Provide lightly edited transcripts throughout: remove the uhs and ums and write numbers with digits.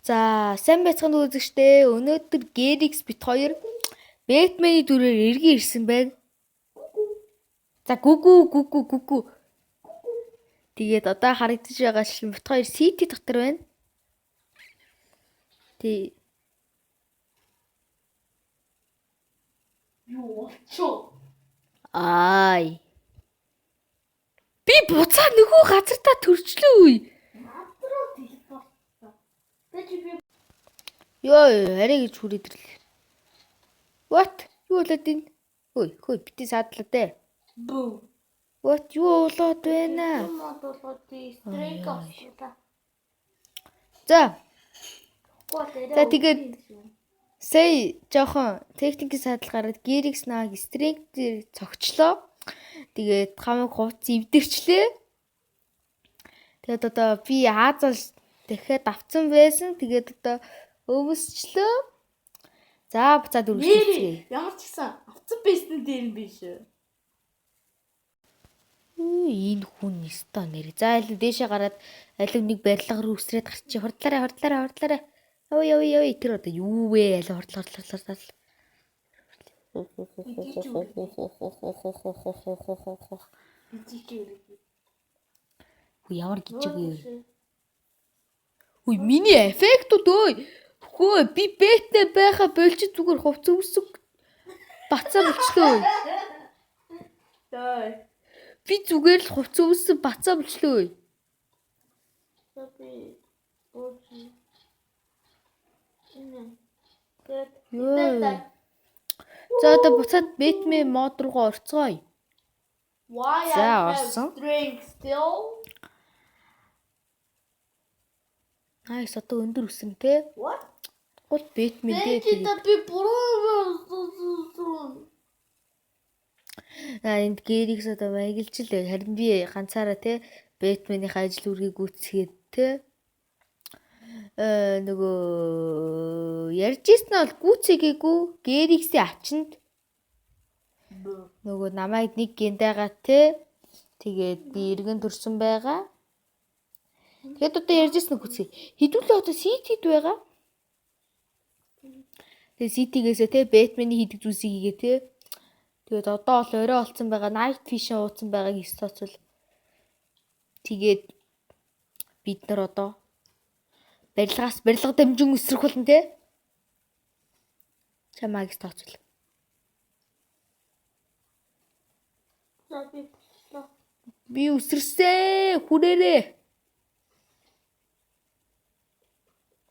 За, сайн байцгаана уу үзэгчдээ. Өнөөдөр Gerix бит хоёр Batman-ы дүрээр эргэн ирсэн байна. За, гүгүү. Тэгээд одоо харагдаж байгаа шин бит хоёр City дотор байна. Юу болчихоо? Ай. Би буцаа нөгөө газартаа төрчлөө үе. Надруу телепорт. Би Йоо, арай гэж хүрээд ирлээ. What? Юу болоод ийн? Хөөе, битээ саадлаа дээ. бүү. What? Юу болоод байна? Мод болоод стрейк авчихлаа. За, За тэгээд сая жоохон техникийн садал гараад Gerix нааг strength дээр цогчлоо. Тэгээд хамаг хувц эвдэрчлээ. Тэгээд одоо би Азал дахиад авцсан байсан. Тэгээд одоо өвсчлөө. За буцаад үргэлжлүүлье. ямар ч гэсэн авцсан бэсний дээр юм биш үү? Энэ хүн өстө нэр. За аль дээшээ гараад алив нэг барилга руу үсрээд гарчи. Хордлаарай. Ой. Тэр одоо юу вэ? Алив хордлоо. Ямар гिचг вэ? Үй миний эффектүүд ой. Хөө би бэтэ байха болчих зүгээр хувц өвсөг бацаа болчлоо. Дай. Би зүгээр л хувц өвсөг бацаа болчлоо. Би бооч. За одоо буцаад Batman мод руугаа орцгоё. Why За, I have орсон. strength still? Найс одоо өндөр өсөн те. What? Гол Batman дээ. Би буруу. Энд Gerix одоо баягэлж л харин би ганцаараа те Batman-ийн ажил үргийг гүйцэхэд те нөгөө ярьжсэн нь бол гүйцээгээгүй Gerix-ийн ачинд нөгөө намайг нэг гинтэйгаа те тэгээд би эргэн төрсөн байгаа. Тэгэхэд одоо ярьжсэн гүцээ. Хідүүлээ одоо City-д байгаа. Тэгээ City-гээс те Batman-ийн хийдэг зүйлсийг хийгээ те. Тэгээд одоо бол орой олцсон байгаа. Night Vision ууцсан байгааг ис тооцвол. Тэгээд бид нар одоо барилга дамжин өсрөх болно те. Чамайг ис тооцвол. Би өсөрсөн. Хүрээрээ.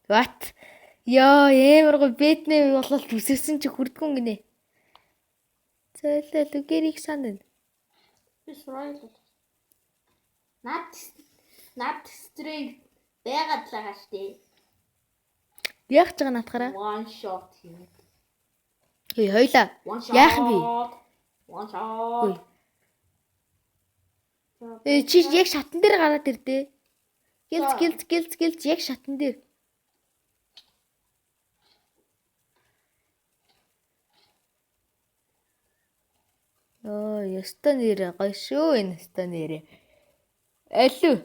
What? Яа, ямар гоо Batman болол үсэрсэн чи хүрдгүн гинэ. Зөөлөө Gerix санаа. Би сураад. Над strength байгаад л байгаа штэ. Яах гэж байгаа натахаараа? One shot here. Хөөе, хоёлаа. Яах юм бэ? One shot. Чи яг шатан дээр гараад ирдээ. Гэлц яг шатан дээр. Ёстой нэрээ гоё шүү энэ ёстой нэрээ. Алуу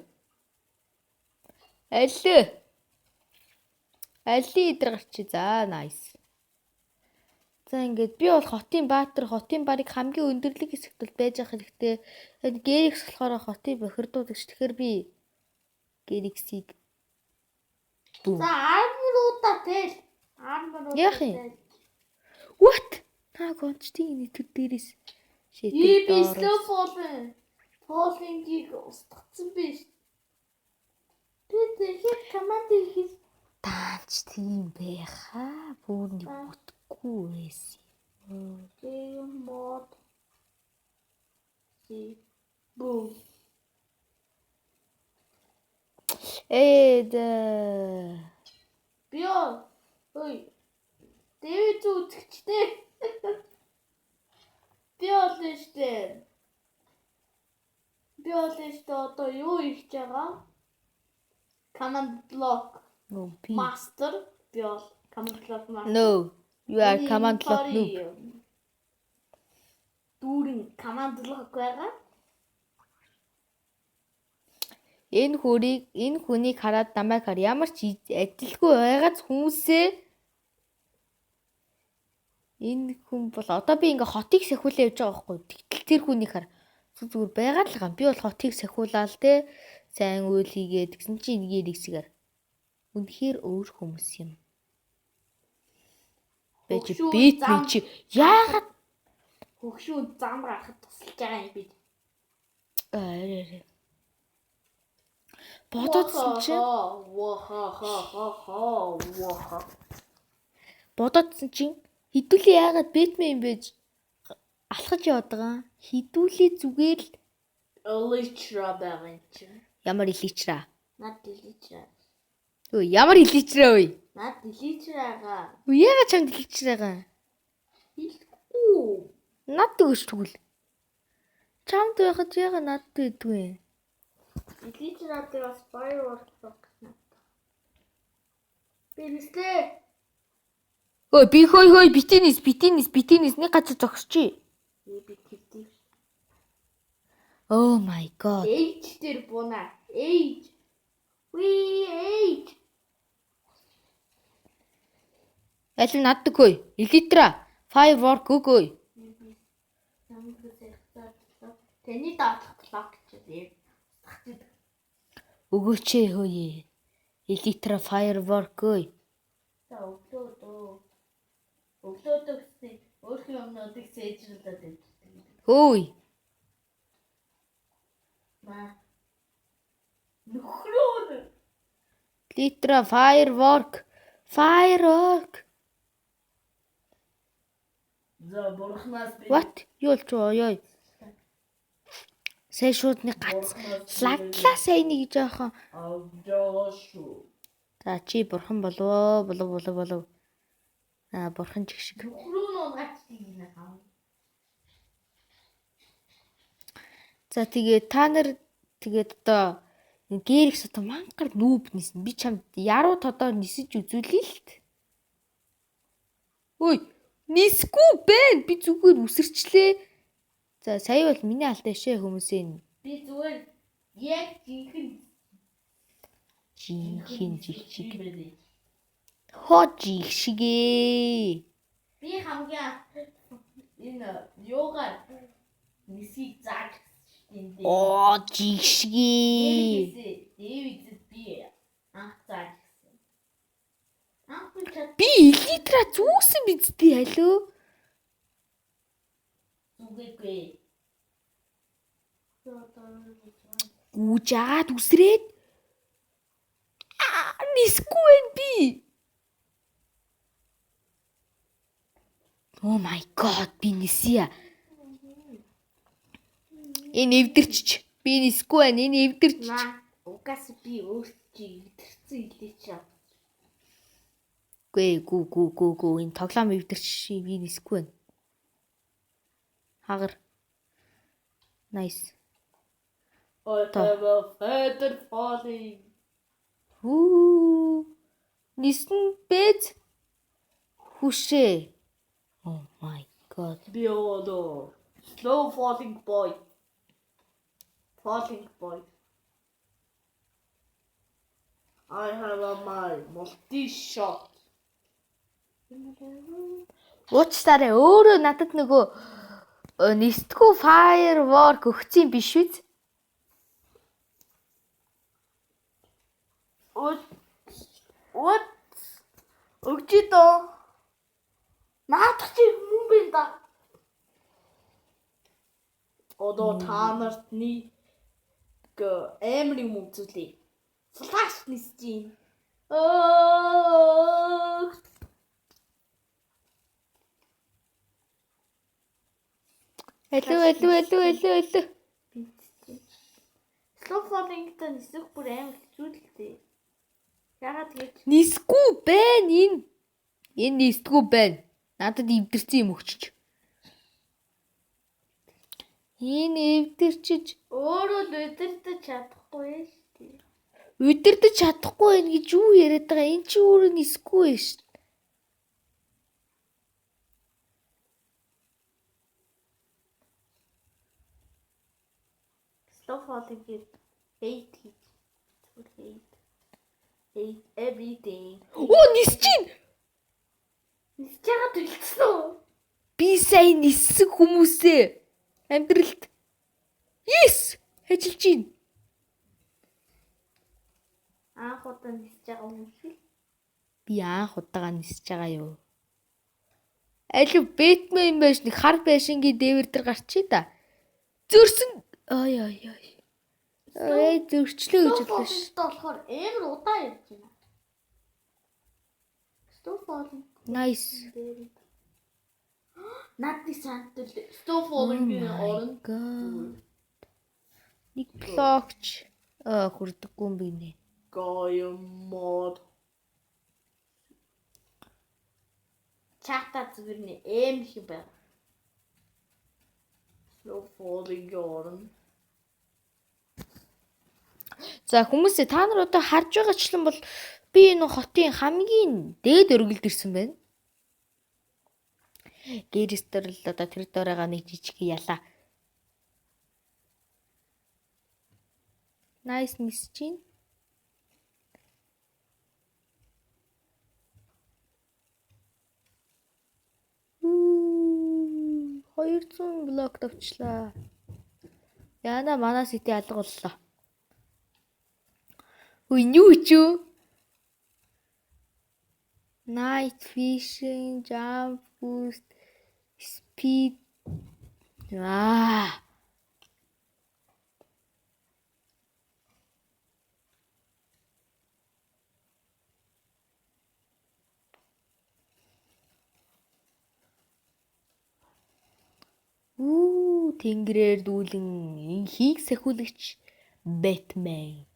идэр гарчи. За nice. За ингээд би бол хотын баатар, хотын барыг хамгийн өндөрлөг хэсэгт бол байж ах хэрэгтэй. Тэгээд Gerix болохоор хотын бохирдуулагч. Тэгэхээр би Gerix-ийг За армруудаа тэл. Яах юм? What? Та гончтын нэтэр дээрээс Би slow falling-ийг устгацсан биш. Би тэгэхээр команд хийх таач тийм байхаа бүр нэг бүтггүй байсан. mod бүү. Би ой. Дэвид үзэгчтэй. Би олно штэ. Одоо юу хийж байгаа? Command block. No, Master. Би бол command block master. No, you are command block noob. Дүүрэн command block байгаа. Энэ хүнийг хараад намайг хар ямар ч адилгүй байгааз хүмүүсээ энэ хүн бол одоо би ингээ хотыг сахиулаа явж байгаа байхгүй. Тэгтэл тэр хүнийг хар зүгээр байгаад л байгаа. Би бол хотыг сахиулаад те сайн үйл хийгээд гэсэн чинь энийг хэсгээр үнэхээр өөр хүмүүс юм. Бэж бит ми чи яагаад хөгшүү зам гарахад тусалж байгаа юм би. Арай. Бодоодсэн чинь бодоодсэн чинь хідүүлээ яагаад Бэтмен юм бэж алхаж яваад байгаа. Хідүүлээ зүгээр л Элитра байгаа юм чи. ямар иличраа. Над элитра. Өө ямар иличраа вэ? Над элитраагаа. Өө яагаад чамд иличраагаа? Хэлэхгүй. Над өгч тэгвэл. Чамд байхад яагаад над байдгүй? Элитраатай бас firework байна. Бинэстэй. Өө би хой битинис нэг газар зогсчи. Би тэгдэг. Oh my god. H дээр бууна. H. H. Аль нь наддаг хөөе. Элитра. Firework өгөөе. Тэний даах блок гэж. Өгөөч хөөе. Элитра firework өгөөе. За өглөөд гэсэн өөрхөн юмнуудыг сэжирлээд байдаг. Хөөе. Нөхрөө. Элитра firework. За бурхнаас би. What? Юу болж байгаа ёо. Сая шууд нэг гац лаглаа сайн нэг жоохон. Авжаашуу. За чи бурхан болов. Бурхан ч шиг. Нөхрөө нуугач тийм аа. За тэгээ та нар тэгээд одоо гэрикс одоо мангар нүүб нисэн. Би чамд яруу тодоор нисэж үзүүлээ л т. Ой, нисгүй байна. Би зүгээр үсэрчлээ. За сая бол миний алдаа шээ хүмүүсээ. Би зүгээр яг жинхэнэ жиг. Хожиг шигээ. Би хамгийн энэ йога нисийг зааж гэнэ. Оо жиг шигээ. Дэвид би анх зааж гисэн. Би элитра зүүсэн бидтэй халөө. Зүгээгүй. Гүжаад үсрээд нисгүй байна би. Oh my god би нисья. Энэ эвдэрч. Би нисгүй байна. Энэ эвдэрч. Угаас би өөртөө эвдэрсэн илээч. Гүү. Энэ тоглоом эвдэрч би нисгүй байна. Хагар. Nice. I have a feather falling. Нисэн бэз. Хүшээ. Oh my god. Биодо. Slow falling boy. I have a my multi-shot. Уучлаарай. Өөрөө надад нөгөө нисдгүү firework өгсөн биш үү? What? Өгчидөө. Наадах чи хүн бэ да. Одоо та нарт нэг амар юм үзүүлээ. Флаш нисэж юм. Элүү. Slow falling-тай нисэх бүр амар хэцүү л дээ. Ягаад гэж Нисгүй байна энэ. Энэ нисдгүү байна. Надад эвдэрсэн юм өгчөж. Энэ эвдэрчиж өөрөө л өдөртөж чадахгүй шүү дээ. Өдөрдөж чадахгүй байх гэж юу яриад байгаа? Энд чи өөрөө нисгүй байна шүү. Slow falling-ийг бейт хийж. hate everything. Оо нисэж чинь. Нисэж байгаа төлөвлөсөн үү? Би сайн ниссэн хүмүүсээ амьдралд. Yes! Ажиллаж чинь. Анх удаа нисэж байгаа хүмүүс л. Би анх удаага нисэж байгаа юу. Алив Бэтмен юм байж нэг хар байшингийн дээвэр дээр гарчий да. Зөрсөн. Ой. Зөрчлөө гэж бодлоо ш. Стов болохоор амар удаа явж байна. Стов фолын. Nice. Надад санагдал стов фолын орон. Нэг блокч хүрдэггүй юм бинэ. Гоймод. Чата зүгээр нэ эм их байна. Стов фолын орон. За хүмүүсээ та нар одоо харж байгаачлан бол би энэ хотын хамгийн дээд өргөлд ирсэн байна. Гэрстер л одоо тэр доороо нэг жижиг ялаа. Nice нисэж чинь. Уу 200 блок тавьчлаа. Яна манай сити алга боллоо. Үй юу ч юу? Night fishing, jump boost, speed. Тэнгэрээр дүүлэн инхийг сахиулагч Бэтмен.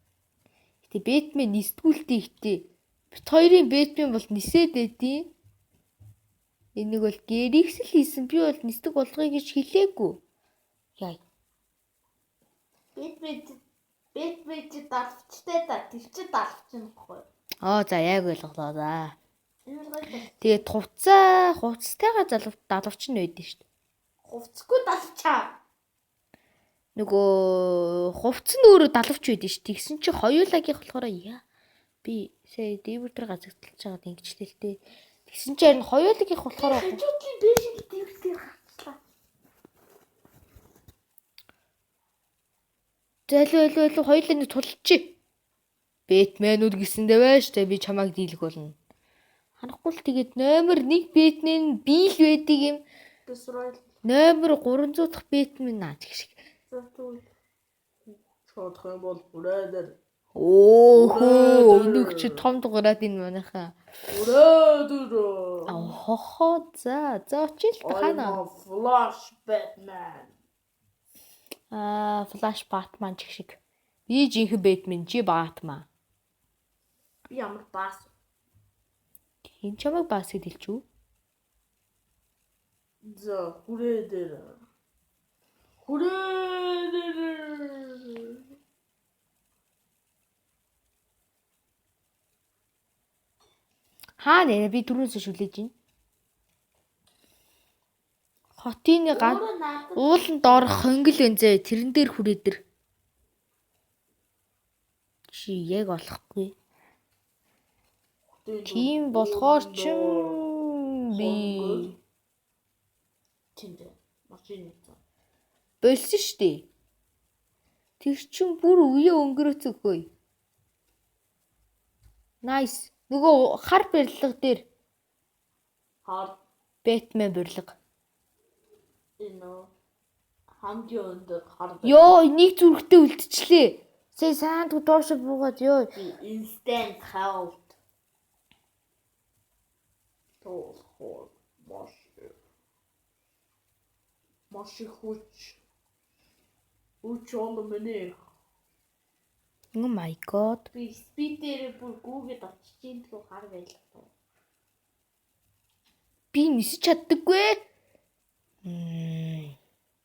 Гэтэ Бэтмен нисдгүүлтэй ихтэй. Бит хоёрын Бэтмен бол нисээд байдیں۔ Энийг бол Гэрикс л хийсэн. Би бол нисдэг болгоё гэж хэлээгүй. Яа. Бэтмен чи давчтай да. Тэр чи давч юм баггүй. За яг ойлголоо за. Энэ гоё. Тэгээд хувцастайгаа далавч нь байдэн шүү дээ. Хувцгүй давчаа. Нөгөө хувц нь өөрөө далавч байдэн шүү. Тэгсэн чи хоёулагийнх болохоор би сая дээвэр дээр газагдчихж байгаад ингэжлээ л дээ. Тэгсэн чи харин хоёулагийнх болохоор хажуудлын бэшиг дээвэр гарчлаа. Залуу хоёулаа нэг тулчих. Бэтменүүд гисэндээ байж та би чамайг дийлэх болно. Харахгүй л тэгээд номер 1 Бэтмен бийл байдаг юм. Номер 300 дахь Бэтмен наач гэх шиг. Чодох юм бол бүрээдэр. Өнөг чи том дугаараад энэ манайхаа. Бүрээдэр. За очил тахана. Flash Batman. Flash Batman гэх шиг. Би жинхэнэ Бэтмен, чи Batman. Би ямар бас. Хин чамайг бас гэж хэлчихв. За хүрээдэр. Хаа нэ би түрүүнээс шүлээж байна. Хотын ууланд орох хонгил өнзөө тэрэн дээр хүрээдэр. Чи яг олохгүй. Тийм болохоор ч би тэнд машин болсон штэ. Тэр чин бүр үе өнгөрөөцгөө. Nice. Нөгөө хар барилга дээр Бэтмен барилга. Энэ хамгийн өндөр хар. Йоо, нэг зүрхтээ үлдчихлээ. Сая саанд доош буугаад ёо. Instant health. Маш хүч ол миний. Oh my god. Би спидээр бүр гүүгээд очиж ин тгөө хар байлаа. Би нисэж чаддаггүй.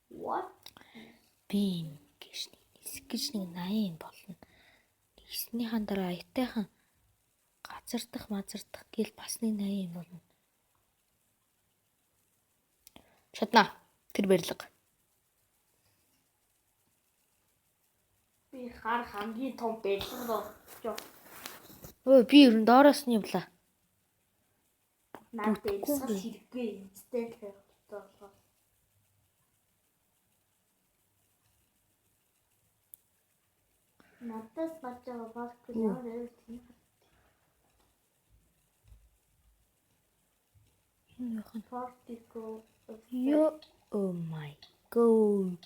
What? Би гэж нэг 80 болно. Тэгснийхэн дараа аятайхан газардах гэл бас нэг 80 болно. Чадна. Тэр барилга. Би хар хамгийн том барилга болчихоо. Өө би ер нь доороос нь явлаа. Надад Бүтггүй ивсгал би. хэрэггүй юм. Стейл тавих болоо. Надаас бачаа барахгүй ямар байв тийм. Энэ яхан. Портико. Yo, oh my god.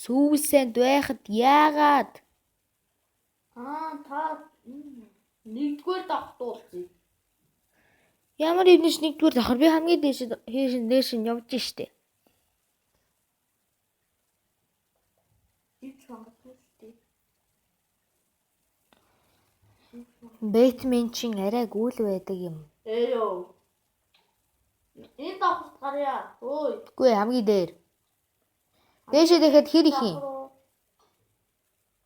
Сүүсэнд байхад яагаад? Та нэгдүгээр давтуулъя. Ямар ивнэж нэгдүгээр давхар би хамгийн дээш нь явж штэ. Ивч магадгүй шүү дээ. Бэтмен чин арай гүйл байдаг юм. Ёо. Энэ давхарт гарья. Ой. Үгүй хамгийн дээр. Дээшээ дахиад хэр их юм?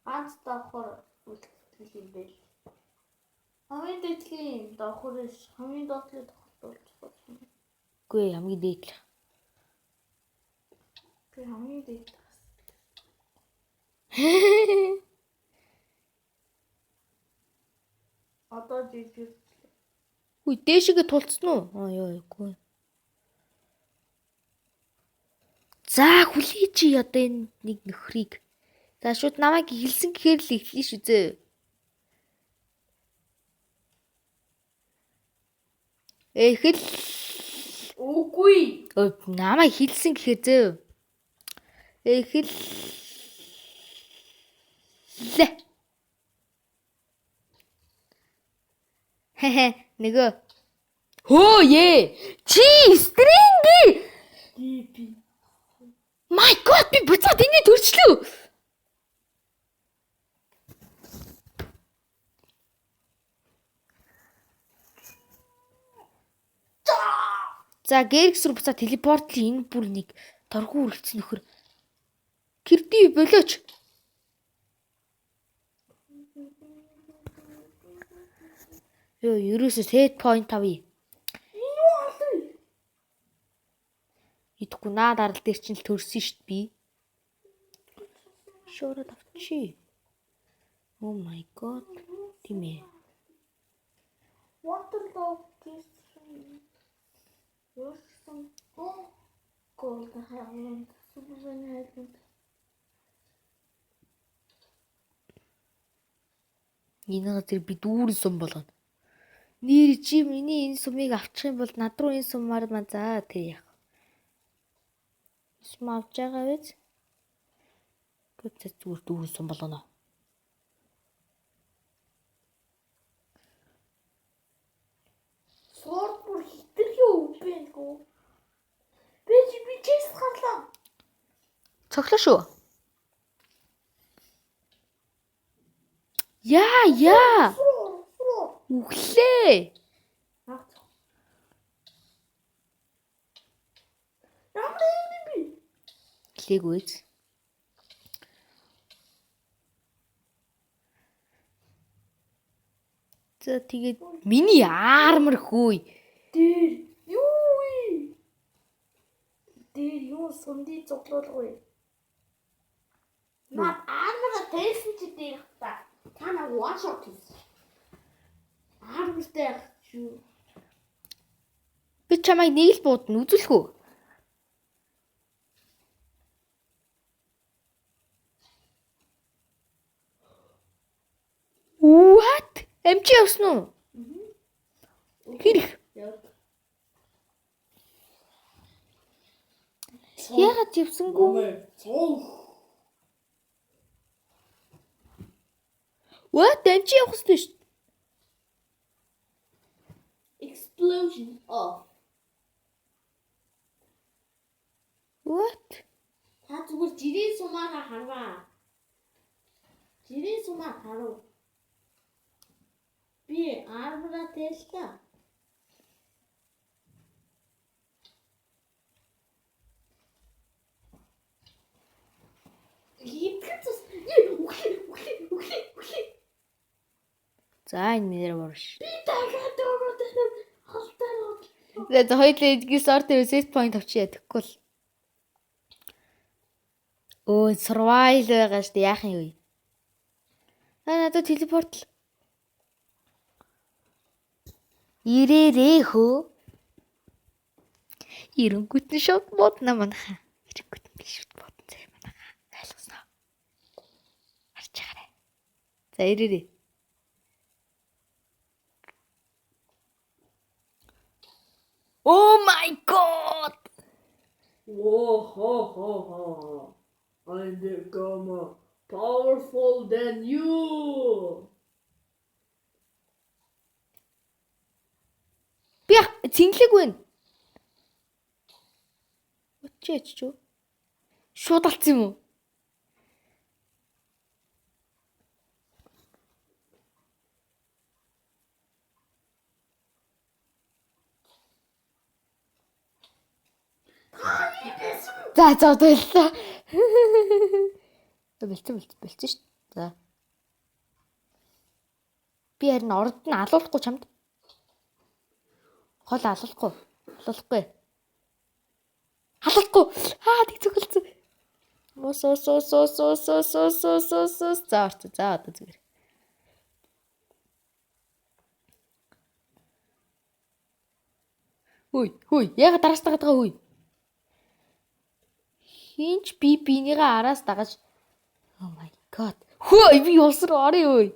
Ганц давхар үлдэх юм бэ. Хамгийн дэдлийн давхар хамгийн доотлын давхар болж байна. Үгүй хамгийн дээд л. Би хамгийн дээд. Одоо жижиг. Үгүй дээшээгээ тулцсан уу? Ёо үгүй. За хүлээ чи одоо энэ нэг нөхрийг. За шууд намайг хэлсэн гэхээр л эхлэе шүү зөө. Эхэл. Үгүй. Намайг хэлсэн гэхээр зөө. Эхэл. Лэ. Хэ нөгөө. Хөө ээ. Чи стринги. Би. My god би буцаад энэ төрчлөө. За Гэркс рүү буцаад телепортлын энэ бүр нэг торгуу үргэлцсэн нөхөр. Кирди болооч. Ёо ерөөсөө set point авъя. Идэхгүй наа дарал дээр чинь л төрсөн штт би. Шороо тавчи. Oh my god. Тимээ. Waterlog гэсэн. Юусан. Гол хаяан супер хайсан. Энэ газар би дүүрэн сум болгоно. Нэр чи миний энэ сумыг авчих юм бол над руу энэ сумаар маа за тэр яах. Сум авч байгаа биз? Гэвч зүгээр дүүрэн сум болгоно. Сорд бүр хитрхи өвбэнгүй. Би чэс гарлаа. Цоглоо шүү. Яа. Үглээ. Клэггүй. За тэгээд миний армор хөөе. Дээр юу вэ? Дээр юу сунди цоглуулгүй. Наад армора тейсэн чи дээр та. Та на one shot хийсэн. Армортай юу? Би чамайг нэг л буудна үзүүлэх үү? What? Эмч явсан уу? Хэрэг. Яагаад явсангүй? What? Эмч явах хэрэгтэй шүү. Explosion off. What? Та зүгээр жирийн сумаараа харваа. Жирийн сумаа харав. Би армора тэллээ. За энэ минер борш. Би дахиад өөрөөр халтаа. За хоёулаа эдгээр сорт set point авчиа тэгэхгүй л. Өө survival байгаа шүү дээ яах юм вэ? Надад телепорт. Ирээрээ хөө. Ирэнгүүт нь шууд бодно манайха. Ирэнгүүт нь шууд бодно зэ манайха. Ойлгосноо. Харж байгаарай. За ирээрээ. Oh my god. Whoa. I become more powerful than you. Би цэнгэлэг байна. Өчөөч чөө. Шууд алдсан юм уу? За боллоо. Бэлцэн шүү. За. Би харин орд нь алуулахгүй чамд. Хол алуулахгүй. Халахгүй. Тэг зөвхөлцөө. Ус. За одоо зүгээр. Хүй. Яга дараас дагаад байгаа хүй. Хинч бинийгээ араас дагаж. Oh my god. Хөөе би улс руу орё өө.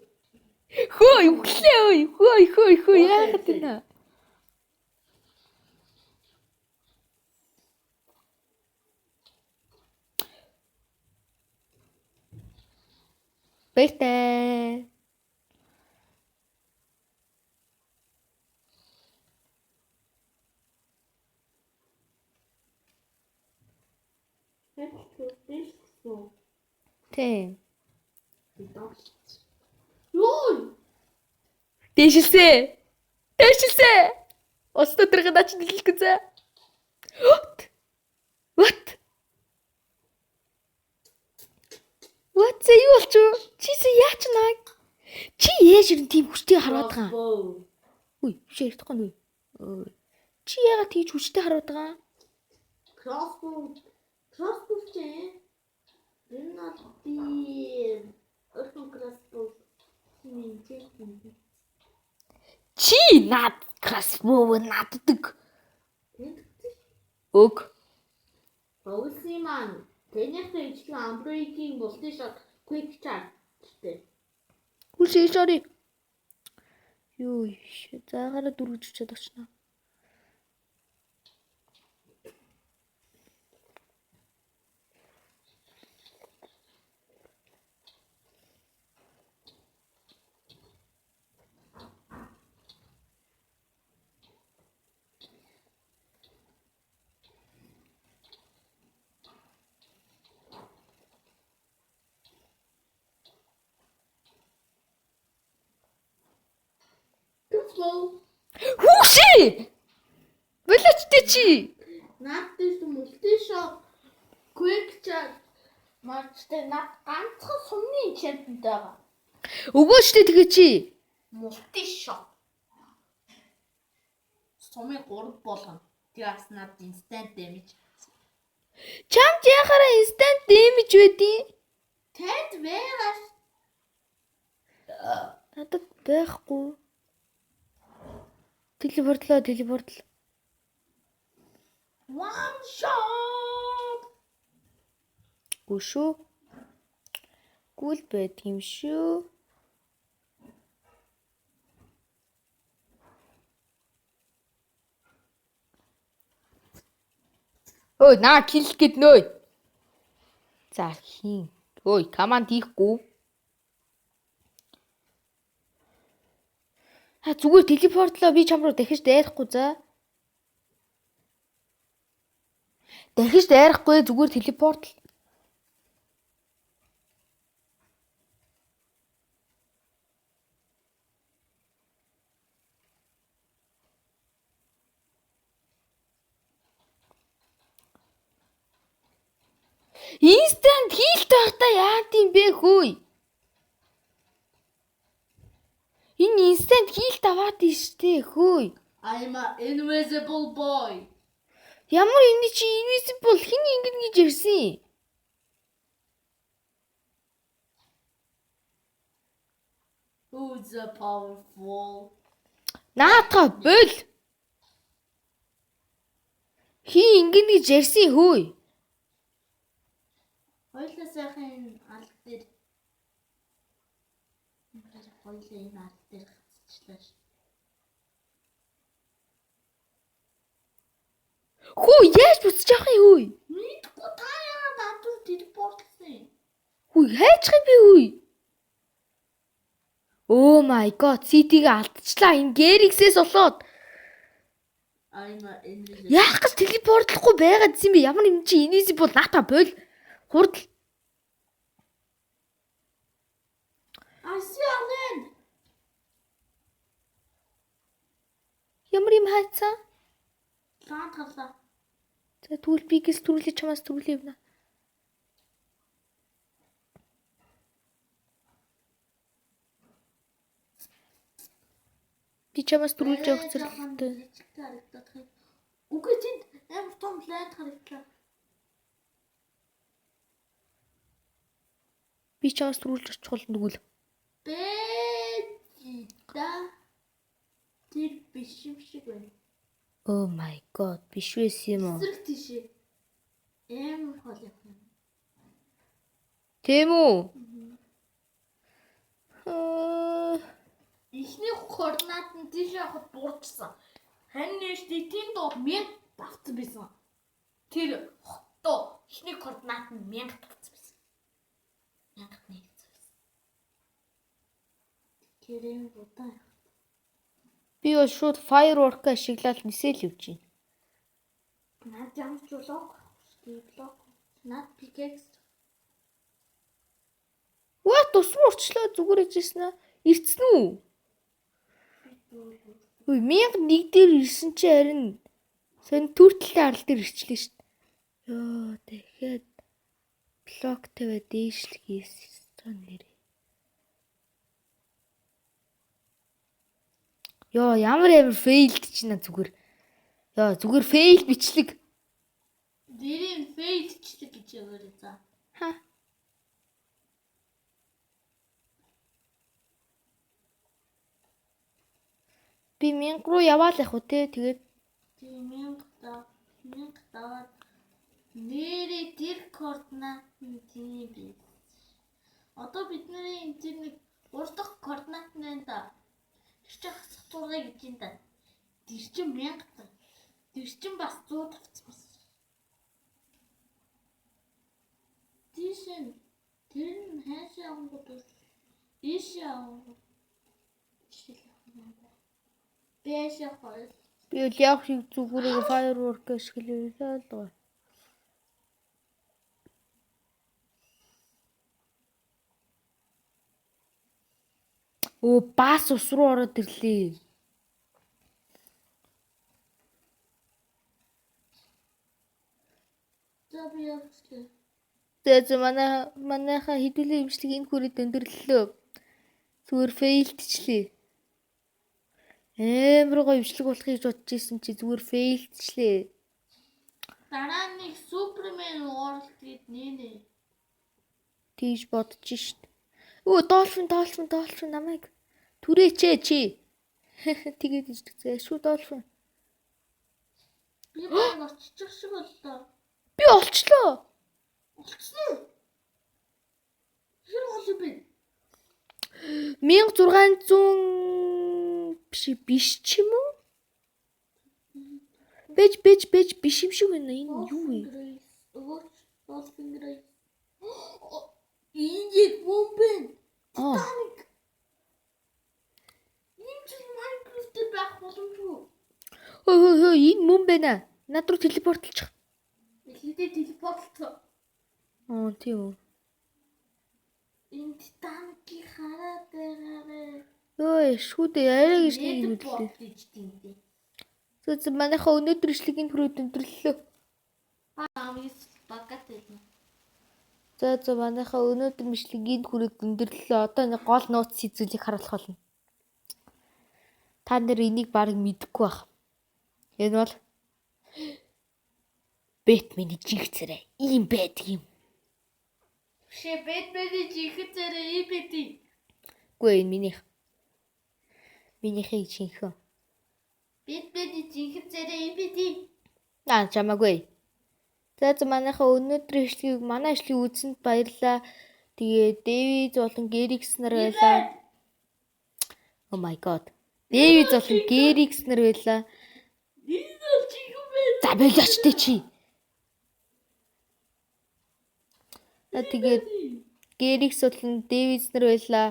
Хөөе өглөө өө. Хөөе яагаад гэнэ? Бэхтэй. Тийм. Лой. Дэшилсэ. Ус доторх нач нэлэх үзэ. What? What зэ юу болчих вэ? Чи яач наг? Чи ээж юу тийм хүчтэй хараад байгаа? Үгүй биш ярихгүй нү. Чи яагаад тийж хүчтэй хараад байгаа? Crossbow чи. Not the crossbow. Чи над crossbow наддаг. Өг. Богсын маань тэнийх дэвчлэн Ambroid-ийн multi-shot quick charge гэдэг. Хүсээ sorry. Юу заагаараа дөрвөж чад очно. Хүүши! Болоочтой чи. Наад дэвс multi-shot quick charge марчтай над ганцхан сумны enchantment байгаа. Өгөөчтэй тэгээ чи. Multi-shot. Сумын 3 болгоно. Тэгээс над instant damage. Чамд яхаараа instant damage байдیں۔ Тэнд вэраш. Надад байхгүй. Телепортлоо. One shot. Гүшүү. Гүйл байдаг юм шүү. Ой, наа килл гэд нөө. За хийн. Ой, команд хийхгүй. Зүгээр телепортлоо би чам руу дахиж дайрахгүй за. Дахиж дайрахгүй зүгээр телепортл. Instant heal тахта яад юм бэ хөөе. Энэ instant heal таваад штэ хөөе. I'm an invisible boy. Ямар энэ чи invisible хин ингэж ирсэн? Who's the powerful? Наатаа бол. Хий ингэн гэж ярьсан хөөе. Хоёлаа сайхан алд дээр. Хоёлаа энэ алд дээр гацчихлаа ш. Хүү яаж буцаж явах юм хөөе? Мэдгүй та яагаад надад телепортлсан? Хүү хайчих юм би хөөе. Oh my god, CT-г алдчихлаа. Энэ Galaxy-с болоод. Яах гэж телепортлохгүй байгаад юм бэ? Ямар юм чи invisible наата бол. Хурд. Асиален. Ямар юм хайцсан? Лаан талаа. За тэгвэл би гис төрүүлээ чамаас төрүүлээ юм. Би чамаас төрүүлж явах зэрэгтэй. Үгүй тийм амар том лайнд харагдлаа. Би чамаас төрүүлж очих бол нүгэл. Бэда. Тэр биш юм шиг байна. Oh my god, биш байсан юм уу? Зэрэг тийшээ. Амар хол юм. Тийм үү? Ихний координат нь тийш явахад буурчсан. Харин нэштэй тийм доо 1000 давтсан байсан. Тэр хотоо ихний координат нь 1000 давтсан байсан. 1001 байсан. Гэрэм бодоо. Би бол шууд firework ашиглаад нисэл явж байна. Наад ямар ч блок, блок. Наад pickaxe. What тусмаа урчлаа зүгээр ижсэн аа. Ирцэн үү? Үй 1001 дээр ирсэн чи харин сон төртөлтэй арал дээр ирчлээ шүү дээ. Йоо дахиад блок тавиад дээшлэх хийсэн нэрээ. Йоо ямар фейлд чи наа зүгээр. Йоо зүгээр фейл бичлэг. Дэрийн фейлчлэг гэж яваарай за. Ха. Би 1000 руу яваал явах уу те тэгээд Тийм 1000 даваад нэрээ тэр координат нь тийм би. Одоо бидний энэ тэр нэг 3 дахь координат нь байна да. Тэр чинь хасах зураг гэж юм да. Тэр чинь 1000 та. Тэр чинь бас 100 тавцсан. Тийшэн тэр нь хайшаа онгод ийшээ онгод. Бэшээ хол. би л явах шиг зүгээр firework ашиглуулаа л гоо. Оо бас ус руу ороод ирлээ. За би явчихлаа. За манайхаа хэдүүлээ имжлэг энэ хүрээд өндөрлөлөө. Зүгээр фейлдчлээ. Амар гоё имжлэг болохыг бодож исэн чи зүгээр фейлдчлээ. Дараа нэг Супермен World гэд нэнэ. Тийж бодож шít. Өө долфин намайг түрээч чи. Тэгээд ирчихсэн. Шүү долфин. Би баг оччих шиг боллоо. Би олчлоо. Олцсон уу? Хэр гол бэ? 1600 биш ч юм уу? Бэж биш юм шиг байна. Энэ юу вэ? Өвч Dolphin Grace. Ийм юм бэ? Titanic. Ийм ч Minecraft-д байх боломжгүй. Хөөе энэ мөн байна. Над руу телепортлчих. Эхлээд телепортлоо. Тийм үү. Энэ Titanic-ийг хараад байгаарэ. Ой шүүдээ арай гэж нэг юм хэлээ. Зөв манайхаа өнөөдөр ишлэгийн хүрээд өндөрлөлөө. Амис багат хэлнэ. За манайхаа өнөөдөр ишлэгийн хүрээд өндөрлөлөө. Одоо нэг гол нууц зүйлийг харуулах болно. Та нэр энийг баг мэдэхгүй байх. Энэ бол Бэтмений жинх царай ийм байдаг юм. Бэтмений жинх царай ийм байдаг. Үгүй энэ минийх. Минийхээ жинхэнэ. Бид жинхэнэ зэрэг бид. Чамаагүй. За манайхаа өнөөдрийн ишлэгийг манай ишлэгийг үзсэнд баярлалаа. Тэгээ Дэвид болон Герикс нар байлаа. Oh my god. Дэвид болон Герикс нар байлаа. Энэ бол жинхэнэ байна. За болооч дээ чи. Тэгээд Герикс болон Дэвид нар байлаа.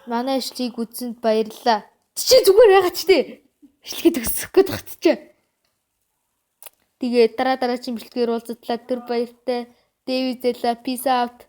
Манай ишлэгийг үзсэнд баярлалаа. Чи зүгээр яагаад ч дээ. Ишлэгийг төгсөх гээд багтчихэ. Тэгээ дараа дараагийн бэлтгээр уулзтлаа. Тэр баяртай. Дэвид зэлээ. Peace out.